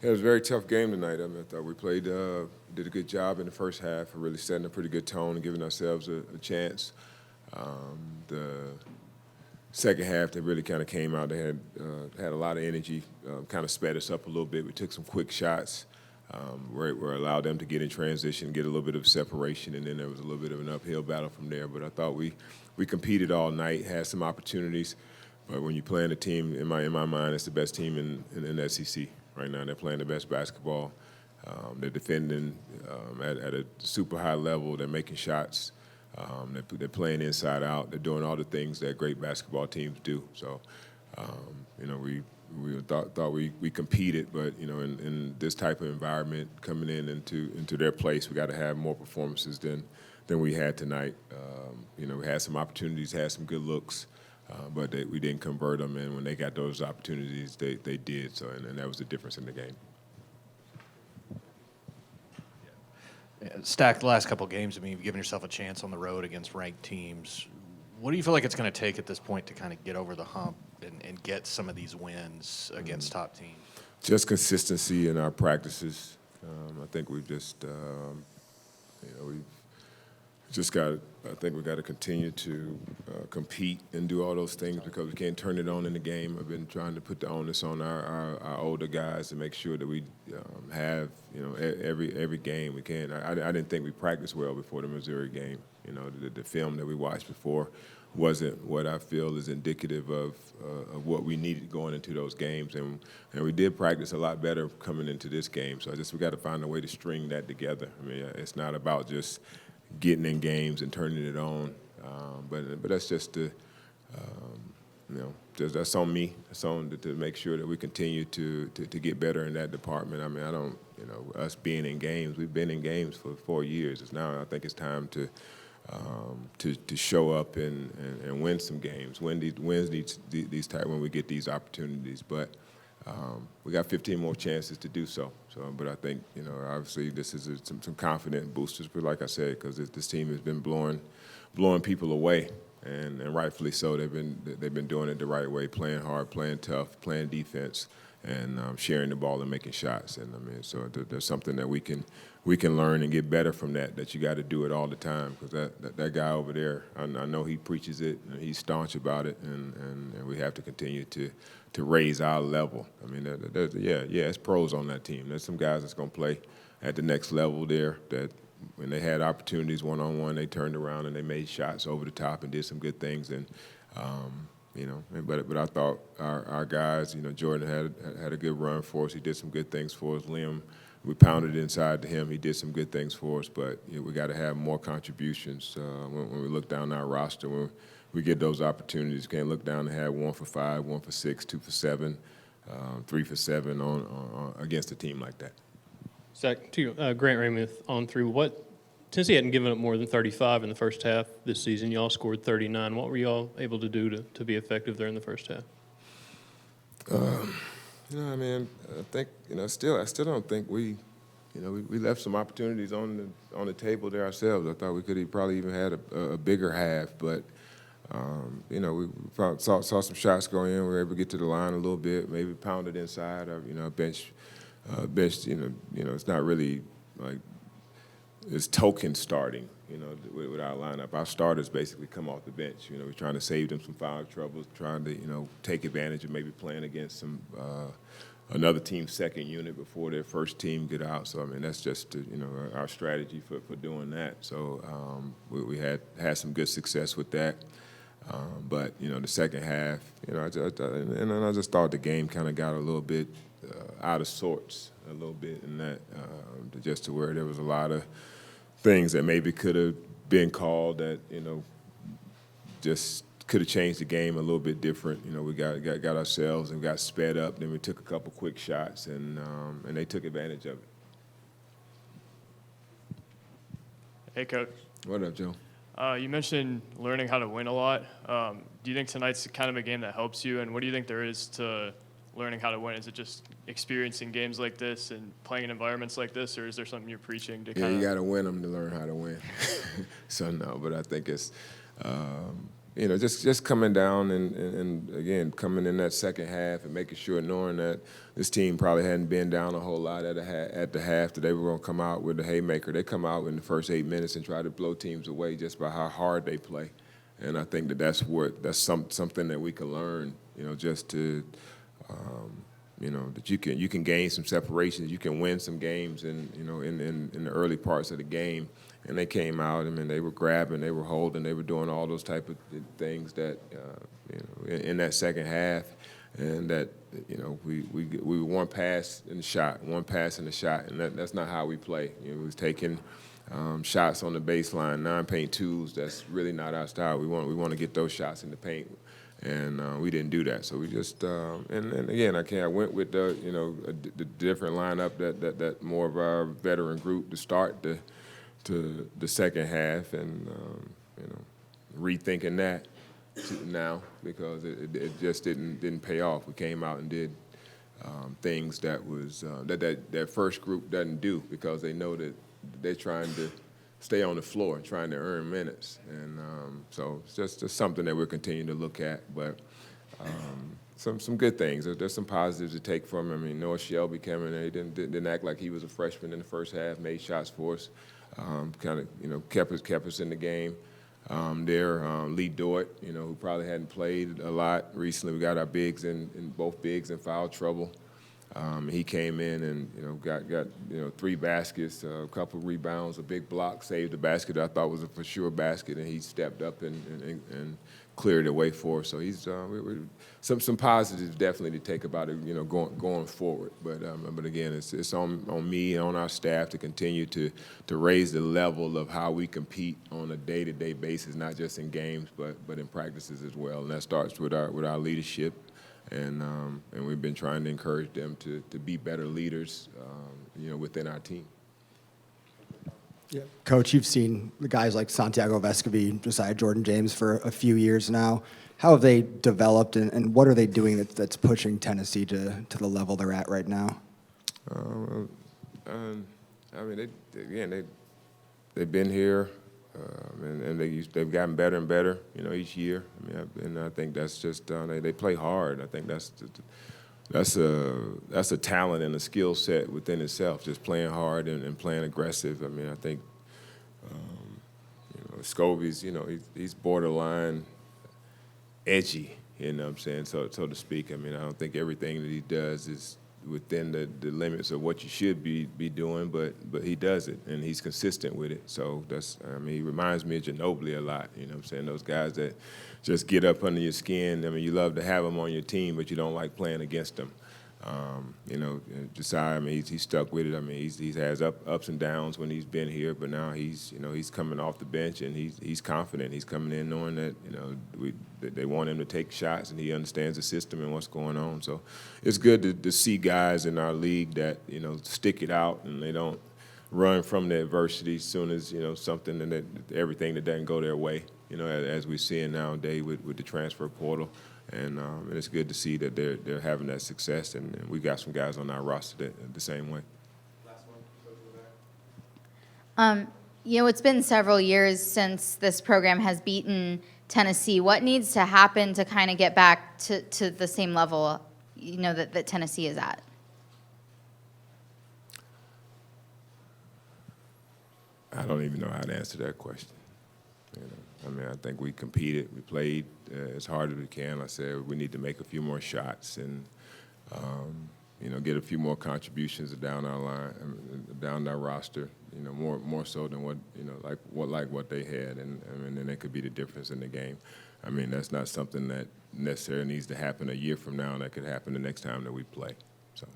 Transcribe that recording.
It was a very tough game tonight. I thought we did a good job in the first half of really setting a pretty good tone and giving ourselves a chance. The second half, they really kind of came out. They had a lot of energy, kind of sped us up a little bit. We took some quick shots, where allowed them to get in transition, get a little bit of separation, and then there was a little bit of an uphill battle from there. But I thought we competed all night, had some opportunities. But when you're playing a team, in my mind, it's the best team in the SEC right now. They're playing the best basketball. They're defending at a super high level. They're making shots. They're playing inside out. They're doing all the things that great basketball teams do. So, we thought we competed, but in this type of environment, coming into their place, we got to have more performances than we had tonight. We had some opportunities, had some good looks. But we didn't convert them, and when they got those opportunities, they did. So, and that was the difference in the game. Stack, the last couple of games, you've given yourself a chance on the road against ranked teams. What do you feel like it's going to take at this point to kind of get over the hump and get some of these wins against top teams? Just consistency in our practices. I think we've just, I think we've got to continue to compete and do all those things because we can't turn it on in the game. I've been trying to put the onus on our older guys to make sure that we have, every game we can. I didn't think we practiced well before the Missouri game. The film that we watched before wasn't what I feel is indicative of what we needed going into those games. And we did practice a lot better coming into this game. So we got to find a way to string that together. It's not about just getting in games and turning it on, but that's just that's on me. It's on to make sure that we continue to get better in that department. I don't, us being in games, we've been in games for 4 years. I think it's time to show up and win some games, win these type when we get these opportunities. But we got 15 more chances to do so. But I think, obviously this is some confident boosters. But like I said, because this team has been blowing people away, and rightfully so. They've been doing it the right way, playing hard, playing tough, playing defense, and sharing the ball and making shots. And so there's something that we can learn and get better from that you got to do it all the time, because that guy over there, I know he preaches it and he's staunch about it, and we have to continue to raise our level. It's pros on that team. There's some guys that's going to play at the next level there that when they had opportunities one-on-one, they turned around and they made shots over the top and did some good things. And but I thought our guys, Jordan had a good run for us. He did some good things for us. Liam, we pounded inside to him. He did some good things for us, but we got to have more contributions when we look down our roster. When we get those opportunities, can't look down and have 1 for 5, 1 for 6, 2 for 7, 3 for 7 on against a team like that. Zach, to Grant Ramuth on through what Tennessee hadn't given up more than 35 in the first half this season. Y'all scored 39. What were y'all able to do to be effective there in the first half? I think I still don't think we left some opportunities on the table there ourselves. I thought we could have probably even had a bigger half, but we saw some shots go in. We were able to get to the line a little bit, maybe pounded inside. Bench. It's not really like it's token starting. With our lineup, our starters basically come off the bench. We're trying to save them some foul troubles, trying to take advantage of maybe playing against some another team's second unit before their first team get out. So that's just our strategy for doing that. So we had some good success with that. But the second half, I just thought the game kind of got a little bit out of sorts a little bit in that, just to where there was a lot of things that maybe could have been called that just could have changed the game a little bit different. We got ourselves and got sped up. Then we took a couple quick shots and they took advantage of it. Hey, Coach. What up, Joe? You mentioned learning how to win a lot. Do you think tonight's kind of a game that helps you? And what do you think there is to learning how to win? Is it just experiencing games like this and playing in environments like this, or is there something you're preaching to kind of? Yeah, you got to win them to learn how to win. So no, but I think it's just coming down and again, coming in that second half and making sure, knowing that this team probably hadn't been down a whole lot at the half, that they were going to come out with the haymaker. They come out in the first 8 minutes and try to blow teams away just by how hard they play. And I think that's something that we can learn, just to, that you can gain some separations, you can win some games in the early parts of the game. And they came out, they were grabbing, they were holding, they were doing all those type of things that, in that second half, and that, we were one pass in the shot, and that's not how we play. We was taking shots on the baseline, non-paint twos. That's really not our style. We want to get those shots in the paint, and we didn't do that. So we just and again, I went with the different lineup that more of our veteran group to start the second half, and rethinking that now, because it just didn't pay off. We came out and did things that was that first group doesn't do, because they know that they're trying to stay on the floor and trying to earn minutes, and so it's just something that we're continuing to look at. But some good things. There's some positives to take from him. Noah Shelby came in there. He didn't act like he was a freshman in the first half. Made shots for us. Kind of kept us in the game. Lee Dort, who probably hadn't played a lot recently. We got our bigs both bigs in foul trouble. He came in and got 3 baskets, a couple rebounds, a big block, saved the basket that I thought was a for sure basket, and he stepped up and cleared it away for us. So he's some positives definitely to take about it, going forward. But again, it's on me and on our staff to continue to raise the level of how we compete on a day-to-day basis, not just in games but in practices as well. And that starts with our leadership. And we've been trying to encourage them to be better leaders, within our team. Yeah. Coach, you've seen the guys like Santiago Vescovi, Josiah James for a few years now. How have they developed, and what are they doing that's pushing Tennessee to the level they're at right now? They've been here, and they've gotten better and better, each year. And I think that's just they play hard. I think that's a talent and a skill set within itself, just playing hard and playing aggressive. I think Scobie's, he's borderline edgy, so to speak. I don't think everything that he does is within the limits of what you should be doing, but he does it, and he's consistent with it. So he reminds me of Ginobili a lot, those guys that just get up under your skin. You love to have them on your team, but you don't like playing against them. Josiah, he's stuck with it. He has ups and downs when he's been here, but now he's coming off the bench, and he's confident. He's coming in knowing that they want him to take shots, and he understands the system and what's going on. So it's good to see guys in our league that stick it out, and they don't run from the adversity as soon as everything that doesn't go their way. As we're seeing nowadays with the transfer portal. And it's good to see that they're having that success, and we got some guys on our roster the same way. It's been several years since this program has beaten Tennessee. What needs to happen to kind of get back to the same level, that Tennessee is at? I don't even know how to answer that question. I think we competed. We played as hard as we can. I said we need to make a few more shots and, get a few more contributions down our line, down our roster. More so than what they had, and then that could be the difference in the game. That's not something that necessarily needs to happen a year from now. That could happen the next time that we play. So.